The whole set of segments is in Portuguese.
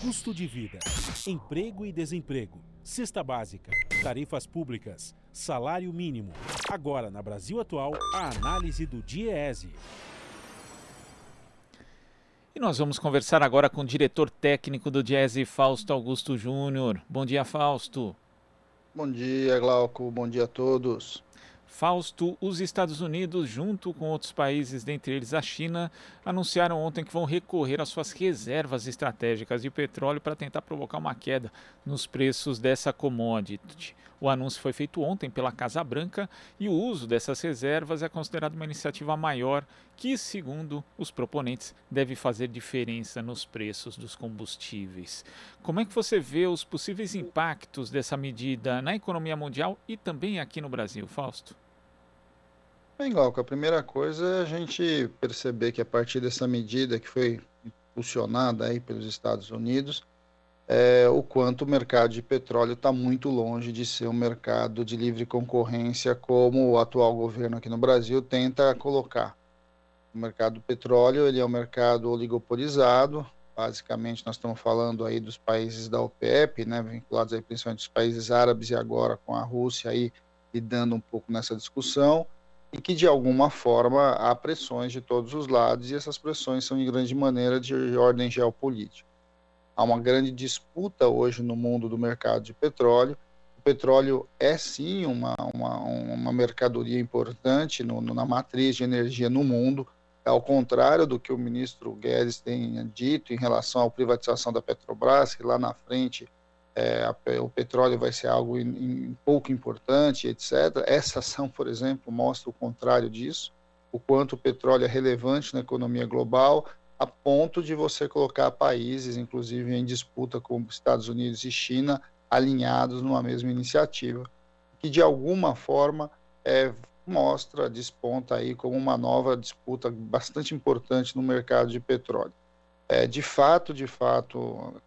custo de vida, emprego e desemprego, cesta básica, tarifas públicas, salário mínimo. Agora, na Brasil Atual, a análise do DIEESE. E nós vamos conversar agora com o diretor técnico do DIEESE, Fausto Augusto Júnior. Bom dia, Fausto. Bom dia, Glauco. Bom dia a todos. Fausto, os Estados Unidos, junto com outros países, dentre eles a China, anunciaram ontem que vão recorrer às suas reservas estratégicas de petróleo para tentar provocar uma queda nos preços dessa commodity. O anúncio foi feito ontem pela Casa Branca e o uso dessas reservas é considerado uma iniciativa maior que, segundo os proponentes, deve fazer diferença nos preços dos combustíveis. Como é que você vê os possíveis impactos dessa medida na economia mundial e também aqui no Brasil, Fausto? Bem, Glauco, a primeira coisa é a gente perceber que a partir dessa medida que foi impulsionada aí pelos Estados Unidos, o quanto o mercado de petróleo está muito longe de ser um mercado de livre concorrência como o atual governo aqui no Brasil tenta colocar. O mercado do petróleo ele é um mercado oligopolizado, basicamente nós estamos falando aí dos países da OPEP, né, vinculados aí principalmente os países árabes e agora com a Rússia aí lidando um pouco nessa discussão, e que de alguma forma há pressões de todos os lados e essas pressões são de grande maneira de ordem geopolítica. Há uma grande disputa hoje no mundo do mercado de petróleo. O petróleo é sim uma mercadoria importante na matriz de energia no mundo, ao contrário do que o ministro Guedes tem dito em relação à privatização da Petrobras, que lá na frente o petróleo vai ser algo pouco importante, etc. Essa ação, por exemplo, mostra o contrário disso, o quanto o petróleo é relevante na economia global, a ponto de você colocar países, inclusive em disputa como Estados Unidos e China, alinhados numa mesma iniciativa, que de alguma forma desponta aí como uma nova disputa bastante importante no mercado de petróleo. De fato,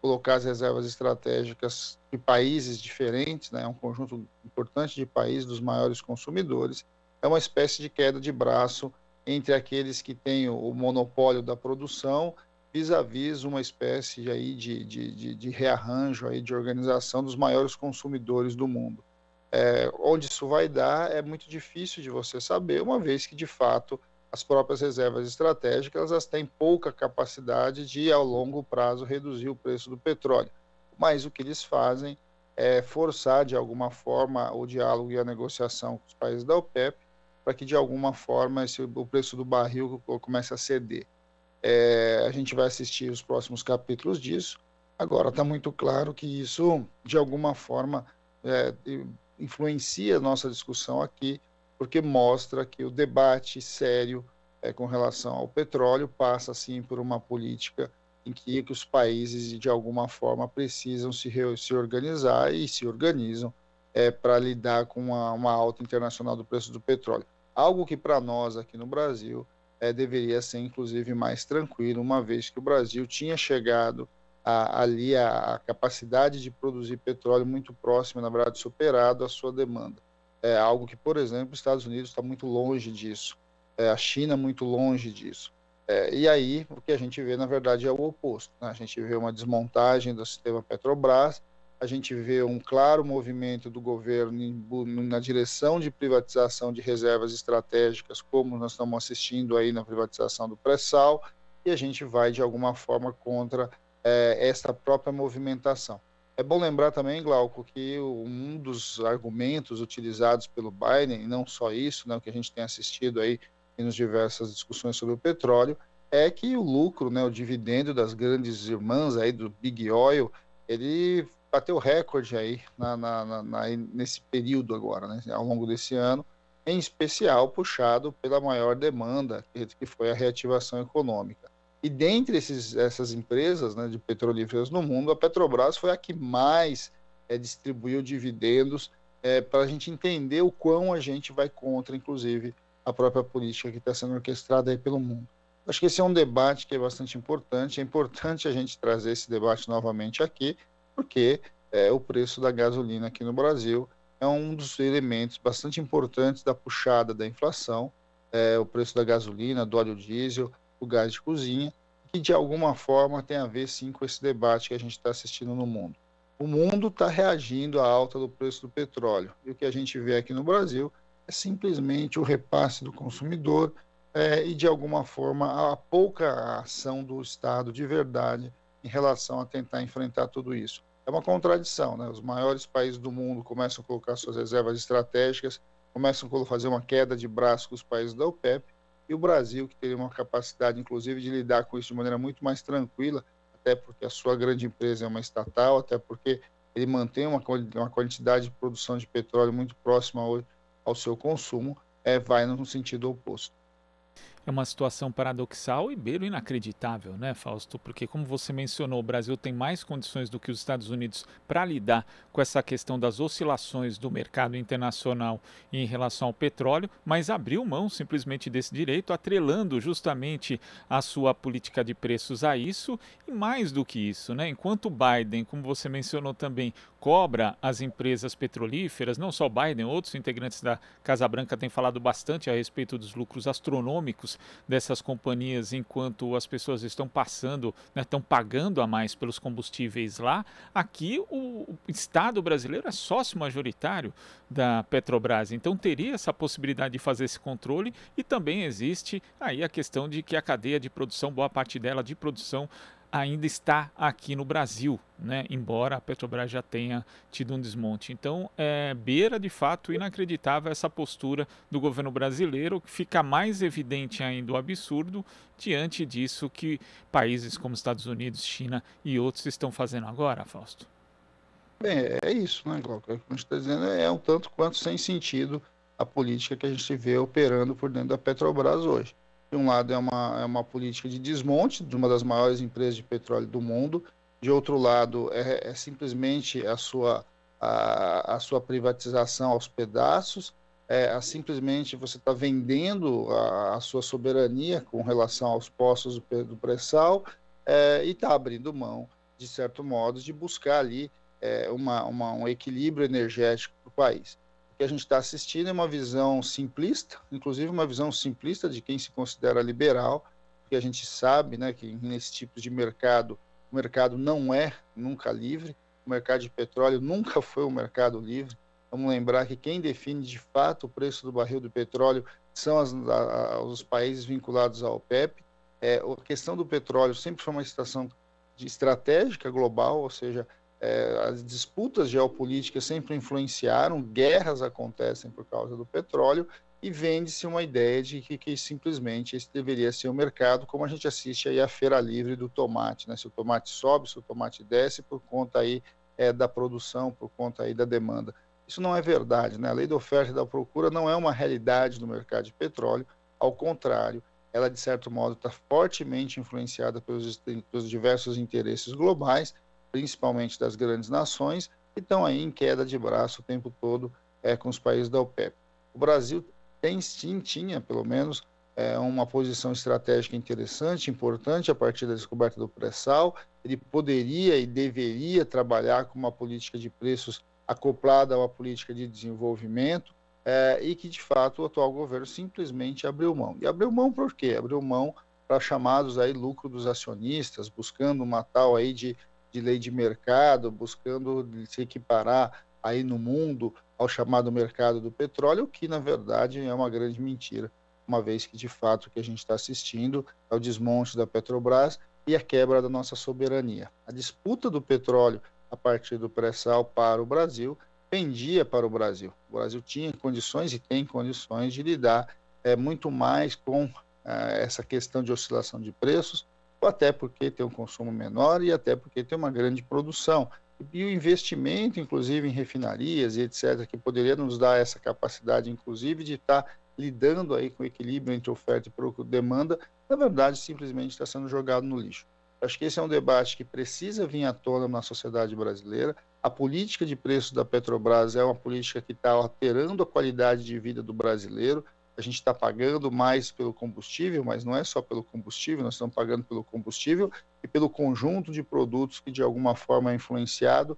colocar as reservas estratégicas de países diferentes, né, um conjunto importante de países dos maiores consumidores, é uma espécie de queda de braço entre aqueles que têm o monopólio da produção, vis-à-vis uma espécie aí de rearranjo, aí de organização dos maiores consumidores do mundo. Onde isso vai dar é muito difícil de você saber, uma vez que, de fato, as próprias reservas estratégicas elas têm pouca capacidade de, ao longo prazo, reduzir o preço do petróleo. Mas o que eles fazem é forçar, de alguma forma, o diálogo e a negociação com os países da OPEP, para que, de alguma forma, o preço do barril comece a ceder. A gente vai assistir os próximos capítulos disso. Agora, está muito claro que isso, de alguma forma, influencia a nossa discussão aqui, porque mostra que o debate sério com relação ao petróleo passa, sim, por uma política em que os países, de alguma forma, precisam se organizar e se organizam para lidar com uma alta internacional do preço do petróleo. Algo que, para nós, aqui no Brasil, deveria ser, inclusive, mais tranquilo, uma vez que o Brasil tinha chegado ali a capacidade de produzir petróleo muito próxima, na verdade, superado a sua demanda. Algo que, por exemplo, os Estados Unidos está muito longe disso, a China muito longe disso. E aí, o que a gente vê, na verdade, é o oposto, né? A gente vê uma desmontagem do sistema Petrobras, a gente vê um claro movimento do governo na direção de privatização de reservas estratégicas, como nós estamos assistindo aí na privatização do pré-sal, e a gente vai, de alguma forma, contra essa própria movimentação. É bom lembrar também, Glauco, que um dos argumentos utilizados pelo Biden, e não só isso, né, o que a gente tem assistido aí nas diversas discussões sobre o petróleo, é que o lucro, né, o dividendo das grandes irmãs aí do Big Oil, ele bateu recorde aí nesse período agora, né, ao longo desse ano, em especial puxado pela maior demanda, que foi a reativação econômica. E dentre essas empresas, né, de petrolíferas no mundo, a Petrobras foi a que mais distribuiu dividendos para a gente entender o quão a gente vai contra, inclusive, a própria política que está sendo orquestrada aí pelo mundo. Acho que esse é um debate que é bastante importante. É importante a gente trazer esse debate novamente aqui, porque o preço da gasolina aqui no Brasil é um dos elementos bastante importantes da puxada da inflação. O preço da gasolina, do óleo diesel, o gás de cozinha, que que de alguma forma tem a ver sim com esse debate que a gente está assistindo no mundo. O mundo está reagindo à alta do preço do petróleo, e o que a gente vê aqui no Brasil é simplesmente o repasse do consumidor e, de alguma forma, a pouca ação do Estado de verdade em relação a tentar enfrentar tudo isso. É uma contradição, né? Os maiores países do mundo começam a colocar suas reservas estratégicas, começam a fazer uma queda de braço com os países da OPEP, e o Brasil, que teria uma capacidade, inclusive, de lidar com isso de maneira muito mais tranquila, até porque a sua grande empresa é uma estatal, até porque ele mantém uma quantidade de produção de petróleo muito próxima ao seu consumo, vai no sentido oposto. É uma situação paradoxal e beiro inacreditável, né, Fausto? Porque, como você mencionou, o Brasil tem mais condições do que os Estados Unidos para lidar com essa questão das oscilações do mercado internacional em relação ao petróleo, mas abriu mão simplesmente desse direito, atrelando justamente a sua política de preços a isso. E mais do que isso, né? Enquanto o Biden, como você mencionou também, cobra as empresas petrolíferas, não só Biden, outros integrantes da Casa Branca têm falado bastante a respeito dos lucros astronômicos dessas companhias, enquanto as pessoas estão passando, né, estão pagando a mais pelos combustíveis lá. Aqui o Estado brasileiro é sócio majoritário da Petrobras, então teria essa possibilidade de fazer esse controle, e também existe aí a questão de que a cadeia de produção, boa parte dela de produção, ainda está aqui no Brasil, né? Embora a Petrobras já tenha tido um desmonte. Então, beira de fato inacreditável essa postura do governo brasileiro, que fica mais evidente ainda o absurdo diante disso que países como Estados Unidos, China e outros estão fazendo agora, Fausto. Bem, é isso, né, Glauco? O que a gente está dizendo é um tanto quanto sem sentido a política que a gente vê operando por dentro da Petrobras hoje. De um lado, é uma política de desmonte de uma das maiores empresas de petróleo do mundo. De outro lado, é simplesmente a sua privatização aos pedaços. Simplesmente você está vendendo a sua soberania com relação aos postos do pré-sal, e está abrindo mão, de certo modo, de buscar ali um equilíbrio energético para o país. O que a gente está assistindo é uma visão simplista, inclusive uma visão simplista de quem se considera liberal, porque a gente sabe, né, que nesse tipo de mercado, o mercado não é nunca livre, o mercado de petróleo nunca foi um mercado livre. Vamos lembrar que quem define de fato o preço do barril do petróleo são os países vinculados à OPEP. A questão do petróleo sempre foi uma situação estratégica global, ou seja, as disputas geopolíticas sempre influenciaram, guerras acontecem por causa do petróleo, e vende-se uma ideia de que simplesmente esse deveria ser o mercado, como a gente assiste aí a feira livre do tomate, né? Se o tomate sobe, se o tomate desce, por conta aí da produção, por conta aí da demanda. Isso não é verdade, né? A lei da oferta e da procura não é uma realidade no mercado de petróleo, ao contrário, ela de certo modo está fortemente influenciada pelos diversos interesses globais, principalmente das grandes nações, que estão aí em queda de braço o tempo todo com os países da OPEP. O Brasil tinha pelo menos uma posição estratégica interessante, importante, a partir da descoberta do pré-sal. Ele poderia e deveria trabalhar com uma política de preços acoplada a uma política de desenvolvimento, e que, de fato, o atual governo simplesmente abriu mão. E abriu mão por quê? Abriu mão para chamados aí lucro dos acionistas, buscando uma tal aí de lei de mercado, buscando se equiparar aí no mundo ao chamado mercado do petróleo, o que na verdade é uma grande mentira, uma vez que de fato o que a gente está assistindo é o desmonte da Petrobras e a quebra da nossa soberania. A disputa do petróleo a partir do pré-sal para o Brasil pendia para o Brasil. O Brasil tinha condições e tem condições de lidar muito mais com essa questão de oscilação de preços, até porque tem um consumo menor e até porque tem uma grande produção. E o investimento, inclusive, em refinarias e etc., que poderia nos dar essa capacidade, inclusive, de estar lidando aí com o equilíbrio entre oferta e demanda, na verdade, simplesmente está sendo jogado no lixo. Acho que esse é um debate que precisa vir à tona na sociedade brasileira. A política de preços da Petrobras é uma política que está alterando a qualidade de vida do brasileiro. A gente está pagando mais pelo combustível, mas não é só pelo combustível, nós estamos pagando pelo combustível e pelo conjunto de produtos que de alguma forma é influenciado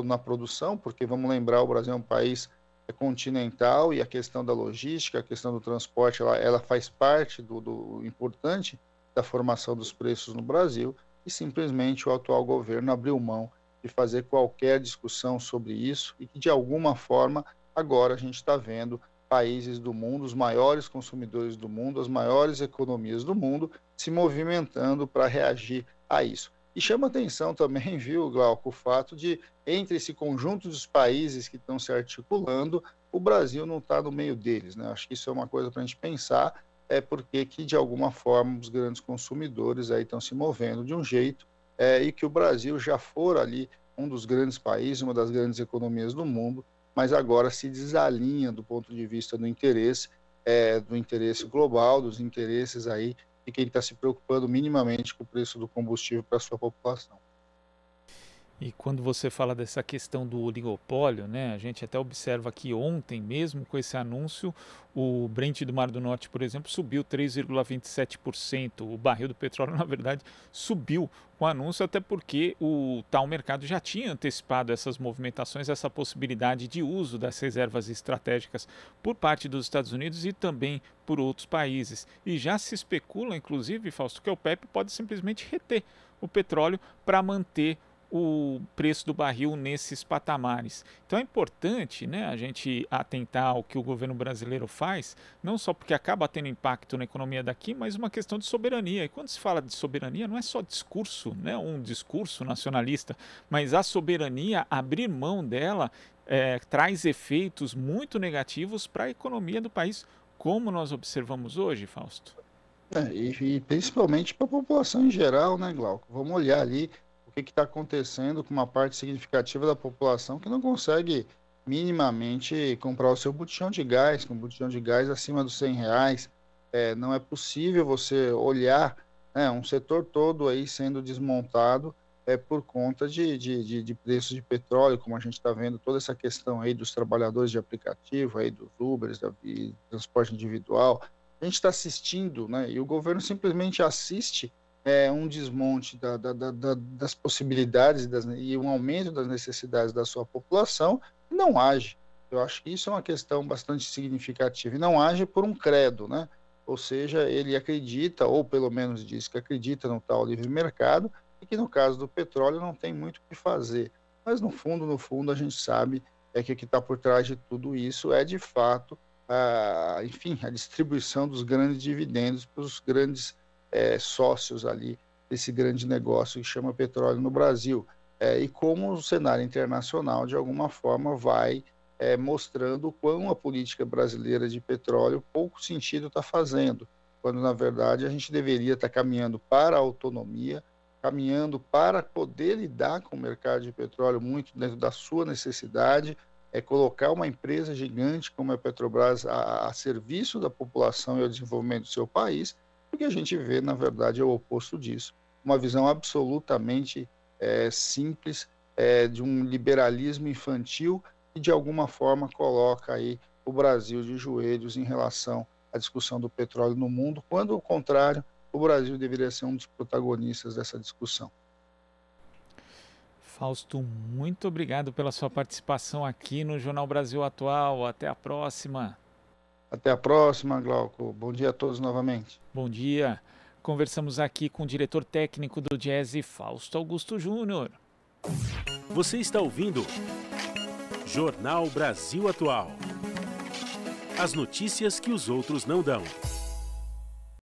na produção, porque vamos lembrar, o Brasil é um país continental e a questão da logística, a questão do transporte, ela faz parte do importante da formação dos preços no Brasil, e simplesmente o atual governo abriu mão de fazer qualquer discussão sobre isso e que, de alguma forma, agora a gente está vendo países do mundo, os maiores consumidores do mundo, as maiores economias do mundo, se movimentando para reagir a isso. E chama atenção também, viu, Glauco, o fato de, entre esse conjunto dos países que estão se articulando, o Brasil não está no meio deles, né? Acho que isso é uma coisa para a gente pensar, porque que, de alguma forma, os grandes consumidores aí estão se movendo de um jeito, e que o Brasil já for ali um dos grandes países, uma das grandes economias do mundo, mas agora se desalinha do ponto de vista do interesse global, dos interesses aí de quem está se preocupando minimamente com o preço do combustível para a sua população. E quando você fala dessa questão do oligopólio, né, a gente até observa que ontem, mesmo com esse anúncio, o Brent do Mar do Norte, por exemplo, subiu 3,27%. O barril do petróleo, na verdade, subiu com o anúncio, até porque o tal mercado já tinha antecipado essas movimentações, essa possibilidade de uso das reservas estratégicas por parte dos Estados Unidos e também por outros países. E já se especula, inclusive, Fausto, que a OPEP pode simplesmente reter o petróleo para manter o preço do barril nesses patamares. Então é importante, né, a gente atentar ao que o governo brasileiro faz, não só porque acaba tendo impacto na economia daqui, mas uma questão de soberania. E quando se fala de soberania, não é só discurso, né, um discurso nacionalista, mas a soberania, abrir mão dela, traz efeitos muito negativos para a economia do país, como nós observamos hoje, Fausto. E principalmente para a população em geral, né, Glauco? Vamos olhar ali o que está acontecendo com uma parte significativa da população que não consegue minimamente comprar o seu botijão de gás, com um botijão de gás acima dos R$100. Não é possível você olhar, né, um setor todo aí sendo desmontado por conta de preços de petróleo, como a gente está vendo, toda essa questão aí dos trabalhadores de aplicativo, aí dos Ubers, de transporte individual. A gente está assistindo, né, e o governo simplesmente assiste um desmonte das possibilidades e um aumento das necessidades da sua população, e não age. Eu acho que isso é uma questão bastante significativa, e não age por um credo, né? Ou seja, ele acredita, ou pelo menos diz que acredita no tal livre mercado, e que no caso do petróleo não tem muito o que fazer. Mas no fundo, a gente sabe que o que está por trás de tudo isso é, de fato, a distribuição dos grandes dividendos para os grandes sócios ali desse grande negócio que chama petróleo no Brasil. E como o cenário internacional, de alguma forma, vai mostrando o quão a política brasileira de petróleo pouco sentido está fazendo, quando, na verdade, a gente deveria estar caminhando para a autonomia, caminhando para poder lidar com o mercado de petróleo muito dentro da sua necessidade, colocar uma empresa gigante como a Petrobras a serviço da população e ao desenvolvimento do seu país. O que a gente vê, na verdade, é o oposto disso. Uma visão absolutamente simples de um liberalismo infantil que, de alguma forma, coloca aí o Brasil de joelhos em relação à discussão do petróleo no mundo, quando, ao contrário, o Brasil deveria ser um dos protagonistas dessa discussão. Fausto, muito obrigado pela sua participação aqui no Jornal Brasil Atual. Até a próxima. Até a próxima, Glauco. Bom dia a todos novamente. Bom dia. Conversamos aqui com o diretor técnico do Diese, Fausto Augusto Júnior. Você está ouvindo Jornal Brasil Atual. As notícias que os outros não dão.